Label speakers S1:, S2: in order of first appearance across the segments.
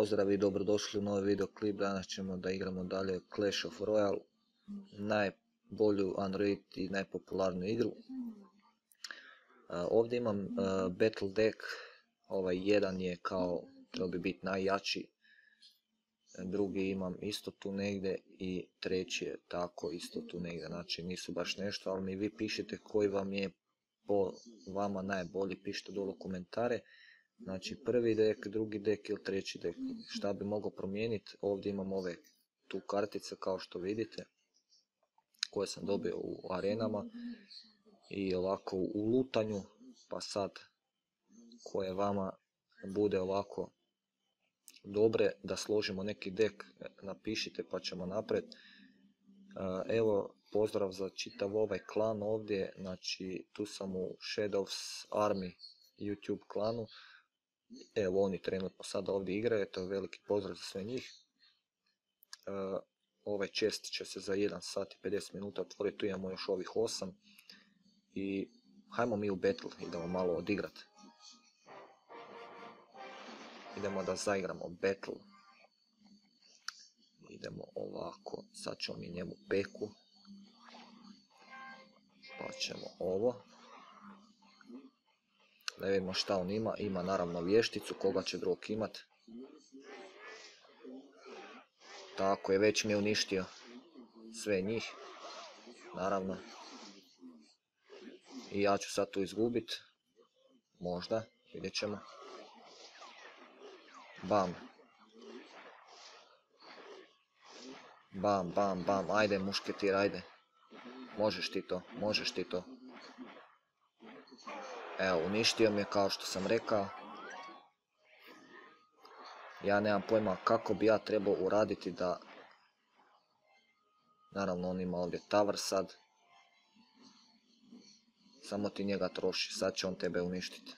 S1: pozdrav i dobrodošli u novi videoklip. Danas ćemo da igramo dalje Clash of Royale, najbolju Android i najpopularniju igru. Ovdje imam Battle Deck, ovaj jedan je kao, trebao bi biti najjači, drugi imam isto tu negdje i treći je tako isto tu negdje, znači nisu baš nešto, ali mi vi pišite koji vam je po vama najbolji, pišite dole u komentare. Znači prvi dek, drugi dek ili treći dek, šta bi mogao promijeniti. Ovdje imam ove tu kartice kao što vidite, koje sam dobio u arenama i ovako u lutanju, pa sad koje vama bude ovako dobre da složimo neki dek, napišite pa ćemo naprijed. Evo, pozdrav za čitav ovaj klan ovdje, znači tu sam u Shadows Army YouTube klanu. Evo oni trenutno sada ovdje igraju, to je veliki pozdrav za sve njih. Ovaj chest će se za 1 sat i 50 minuta otvoriti, tu imamo još ovih 8. I hajmo mi u battle, idemo malo odigrat. Idemo da zaigramo battle. Idemo ovako, sad ćemo mi njemu peku. Pa ćemo ovo. Da vidimo šta on ima, ima naravno vješticu, koga će drugog imat. Tako je, već mi je uništio sve njih, naravno. I ja ću sad tu izgubit, možda, vidjet ćemo. Bam. Bam, bam, bam, ajde mušketir, ajde. Možeš ti to, možeš ti to. Evo, uništio mi je kao što sam rekao. Ja nemam pojma kako bi ja trebao uraditi da... Naravno on ima ovdje tower sad. Samo ti njega troši, sad će on tebe uništiti.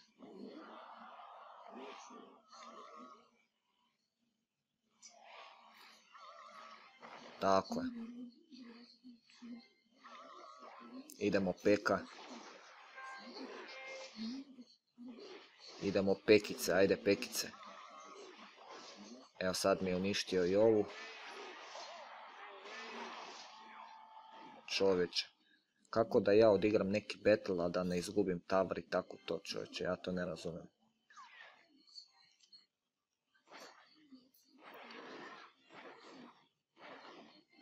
S1: Tako je. Idemo peka. Idemo pekice, ajde pekice. Evo sad mi je uništio i ovu. Čovječe. Kako da ja odigram neki battle, a da ne izgubim tower i tako to, čovječe, ja to ne razumijem.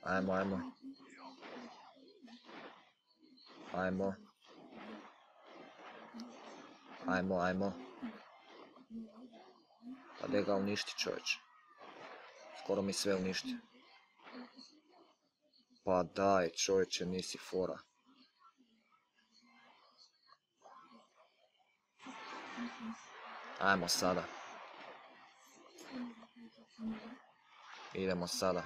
S1: Ajmo, ajmo. Ajmo. Ajmo, ajmo. Pa da ga uništi, čovječe. Skoro mi sve uništi. Pa daj, čovječe, nisi fora. Ajmo sada. Idemo sada.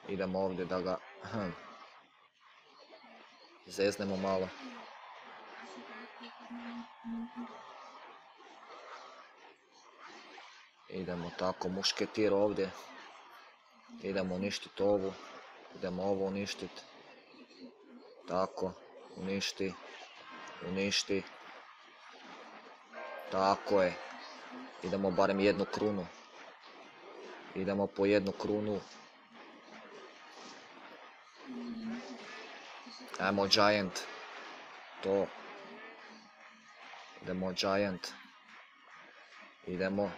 S1: Idemo ovdje da ga... zeznemo malo. Idemo tako, mušketir ovdje. Idemo uništiti ovu. Idemo ovo uništiti. Tako, uništi. Uništi. Tako je. Idemo barem jednu krunu. Idemo po jednu krunu. Ajmo Giant. To. Idemo Giant. Idemo.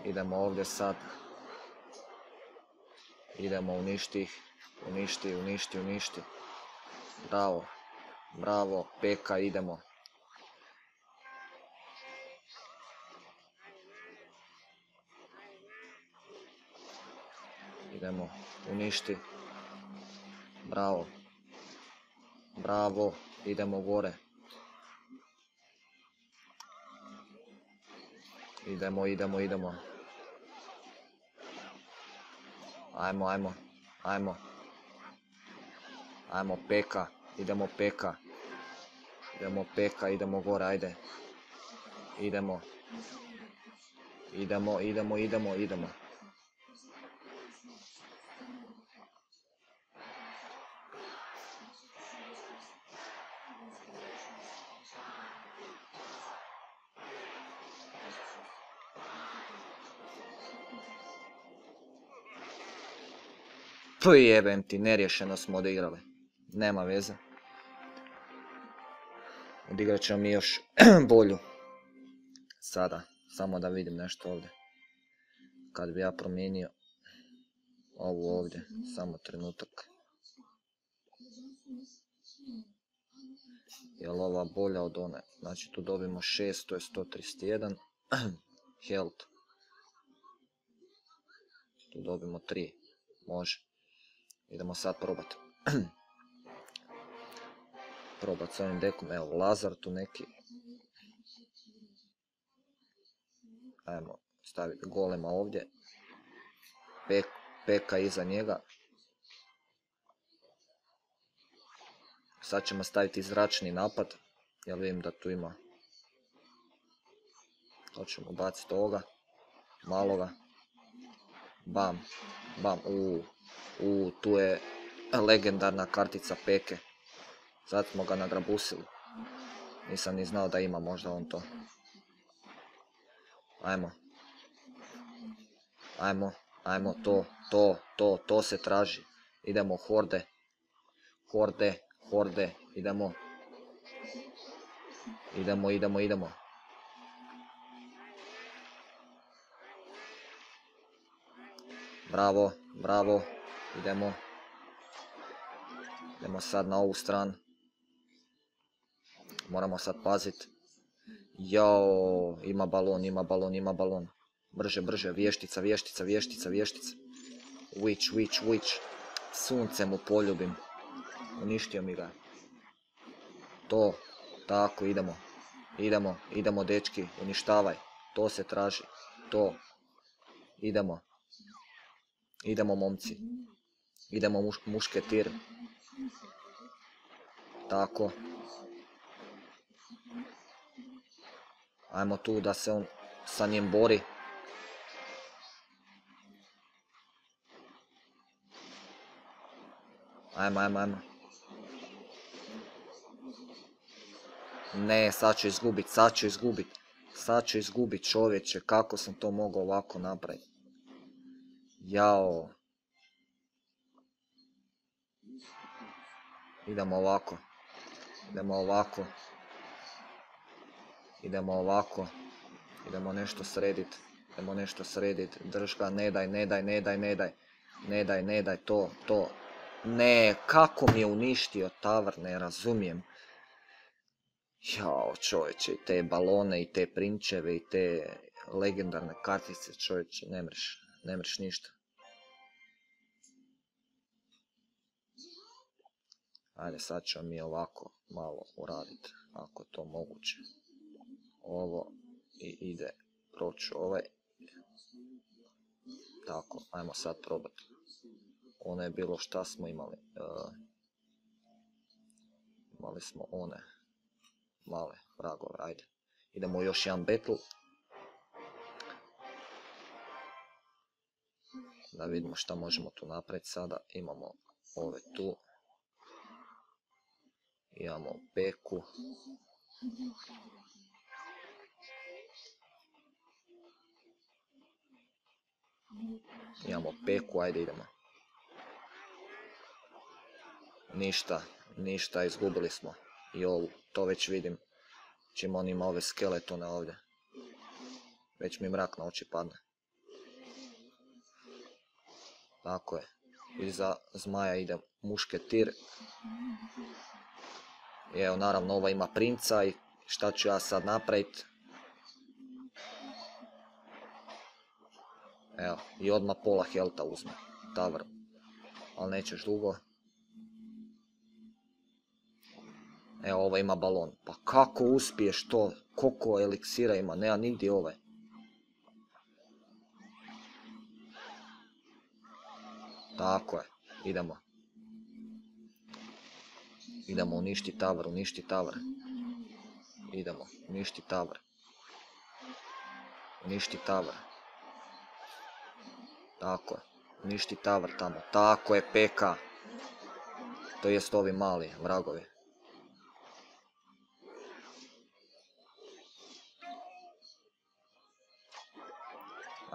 S1: Idemo ovdje sad. Idemo uništi ih. Uništi, uništi, uništi. Bravo. Bravo. Peka, idemo. Idemo. Uništi. Bravo. Bravo. Idemo gore. Idemo, idemo, idemo. Ajmo, ajmo, ajmo. Ajmo peka, idemo peka. Idemo peka, idemo gore, ajde. Idemo. Idemo, idemo, idemo, idemo. Jebem ti, neriješeno smo odigrali. Nema veze. Odigrat ćemo mi još bolju. Sada, samo da vidim nešto ovdje. Kad bi ja promijenio ovu ovdje, samo trenutak. Jel ova bolja od one? Znači tu dobimo 6, to je 131. Health. Tu dobimo 3. Može. Idemo sad probati. Probati s ovim dekom. Evo, Lazar tu neki. Ajmo staviti golema ovdje. Peka iza njega. Sad ćemo staviti zračni napad. Jer vidim da tu ima. Hoćemo baciti ovoga. Maloga. Bam. Bam. Tu je legendarna kartica Peke. Sad smo ga nagrabusili. Nisam ni znao da ima možda on to. Ajmo. Ajmo. Ajmo to se traži. Idemo horde. Horde. Idemo. Idemo. Bravo. Idemo. Idemo sad na ovu stranu. Moramo sad paziti. Jao, ima balon. Brže, vještica. Witch. Sunce mu poljubim. Uništio mi ga. To, tako, idemo dečki, uništavaj. To se traži, to. Idemo momci. Idemo mušketir. Tako. Ajmo tu da se on sa njim bori. Ajmo. Ne, sad ću izgubit čovječe, kako sam to mogao ovako napraviti. Jao. Idemo ovako. Idemo nešto sredit. Drž ga, ne daj, to. Ne, kako mi je uništio Tower, ne razumijem. Jao, čovječe, i te balone, i te prinčeve, i te legendarne kartice, čovječe, ne mreš ništa. Ajde, sad ćemo mi ovako malo uraditi, ako je to moguće. Ovo i ide proći ovaj. Tako, ajmo sad probati. Ono je bilo šta smo imali. Imali smo one male vragove, ajde. Idemo još jedan battle. Da vidimo šta možemo tu napraviti sada. Imamo ove tu. Imamo Peku. Ajde idemo. Ništa, izgubili smo. Jol, to već vidim. Čim on ima ove skeletone ovdje. Već mi mrak na oči padne. Tako je. Iza zmaja ide mušketir. Evo, naravno, ova ima princa i šta ću ja sad napraviti? Evo, i odmah pola helta uzme. Tower. Ali nećeš dugo. Evo, ova ima balon. Pa kako uspiješ to? Koliko eliksira ima? Nema nigdje ovaj. Tako je. Idemo. Idemo uništi Tower. Idemo, uništi Tower. Tako je. Uništi Tower tamo. Tako je, Peka. To jest ovi mali vragovi.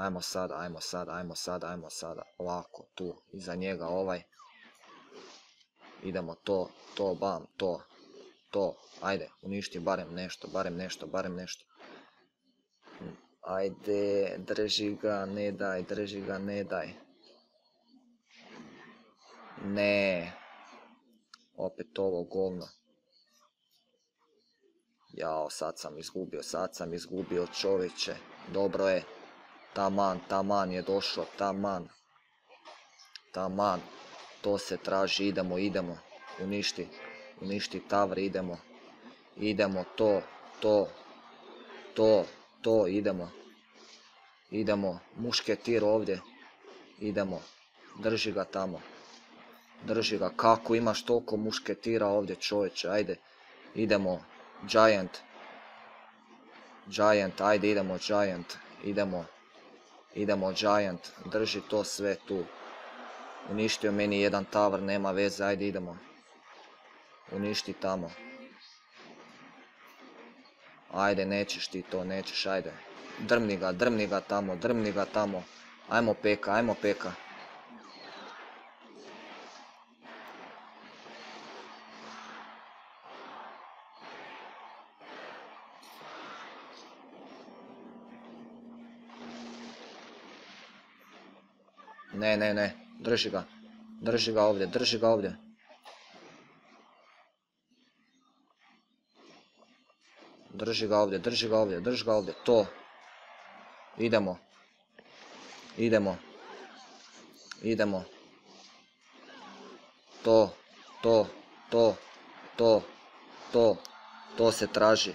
S1: ajmo sada, ovako, tu, iza njega idemo to, bam, to, ajde, uništi barem nešto. Ajde, drži ga, ne daj. Ne, opet ovo govno. Jao, sad sam izgubio čovječe, dobro je, taman je došlo, taman, to se traži, idemo, uništi tavr, idemo, to, idemo, mušketir ovdje, idemo, drži ga tamo, kako imaš toliko mušketira ovdje čovječe, ajde, idemo, Giant, ajde idemo Giant, drži to sve tu, uništio meni jedan tavr, nema veze, ajde idemo, uništi tamo, ajde nećeš ti to, ajde, drmni ga tamo, ajmo peka. Ne, drži ga ovdje. Drži ga ovdje, to. Idemo. To se traži.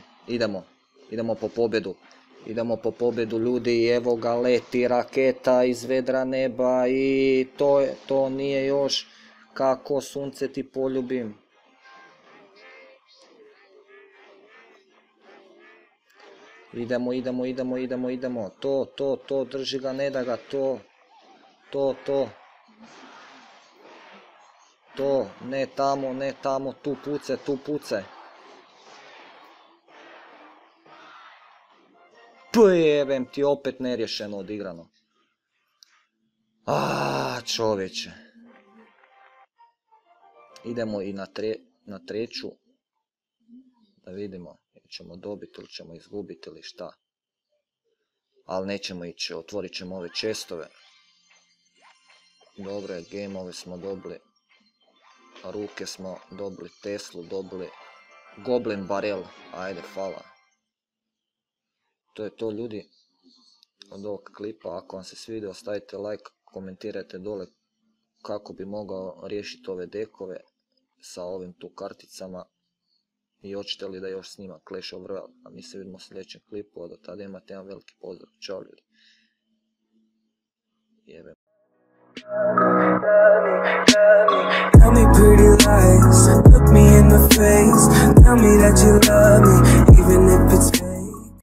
S1: Idemo po pobjedu ljudi i evo ga leti raketa iz vedra neba i to nije još kako sunce ti poljubim. Idemo, to, drži ga, ne da ga, to, ne tamo, tu puce. Jebem ti, opet nerješeno odigrano. Čovječe. Idemo i na treću. Da vidimo, ćemo dobiti ili ćemo izgubiti ili šta. Ali nećemo ići, otvorit ćemo ove čestove. Dobro je, gameove smo dobili. Ruke smo dobili, Teslu dobili. Goblin barel, ajde, hvala. To je to ljudi od ovog klipa. Ako vam se svidio, stavite like, komentirajte dole kako bi mogao riješiti ove dekove sa ovim tu karticama i hoćete li da još snima Clash of Royale. A mi se vidimo u sljedećem klipu, a do tada imate jedan veliki pozdrav. Ćao ljudi. Jebem. Tell me pretty lies, look me in the face, tell me that you love me, even if it's